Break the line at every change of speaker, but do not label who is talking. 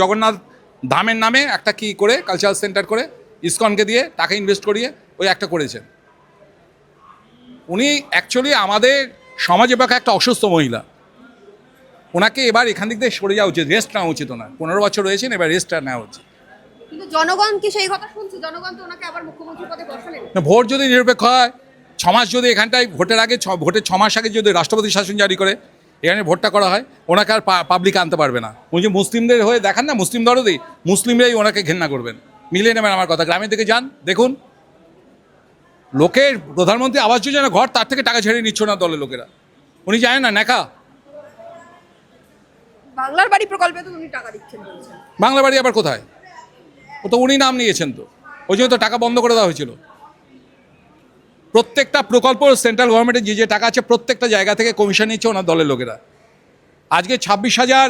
জগন্নাথ ধামের নামে একটা কি করে কালচারাল সেন্টার করে ইসকনকে দিয়ে টাকা ইনভেস্ট করিয়ে ওই একটা করেছেন। উনি অ্যাকচুয়ালি আমাদের সমাজে পাকা একটা অসুস্থ মহিলা। ওনাকে এবার এখান থেকে সরে যাওয়া উচিত, রেস্ট নেওয়া উচিত। ওনার 15 বছর রয়েছেন, এবার রেস্টটা নেওয়া উচিত।
কিন্তু জনগণ কি সেই কথা শুনছে? জনগণ তো ওনাকে আবার মুখ্যমন্ত্রী পদে বসালেন।
ভোট যদি নিরপেক্ষ হয়, 6 মাস যদি এখানটায় ভোটের আগে ভোটের 6 মাস আগে যদি রাষ্ট্রপতি শাসন জারি করে এখানে ভোটটা করা হয়, ওনাকে আর পাবলিক আনতে পারবে না। উনি যে মুসলিমদের হয়ে দেখান না, মুসলিম দরদি, মুসলিমরাই ওনাকে ঘেন্না করবেন। মিলিয়ে নেবেন আমার কথা। গ্রামের দিকে যান, দেখুন লোকের প্রধানমন্ত্রী আবাস যোজনা ঘর, তার থেকে টাকা ছেড়ে নিচ্ছ না দলের লোকেরা। উনি জানেন না নেকা।
বাংলার বাড়ি প্রকল্পে তো উনি টাকা দিচ্ছেন বলছেন।
বাংলা বাড়ি আবার কোথায়? ও তো উনি নাম নিয়েছেন, তো ওই জন্য তো টাকা বন্ধ করে দেওয়া হয়েছিল। প্রত্যেকটা প্রকল্প সেন্ট্রাল গভর্নমেন্টের যে যে টাকা আছে প্রত্যেকটা জায়গা থেকে কমিশন নিচ্ছে ওনার দলের লোকেরা। আজকে 26,000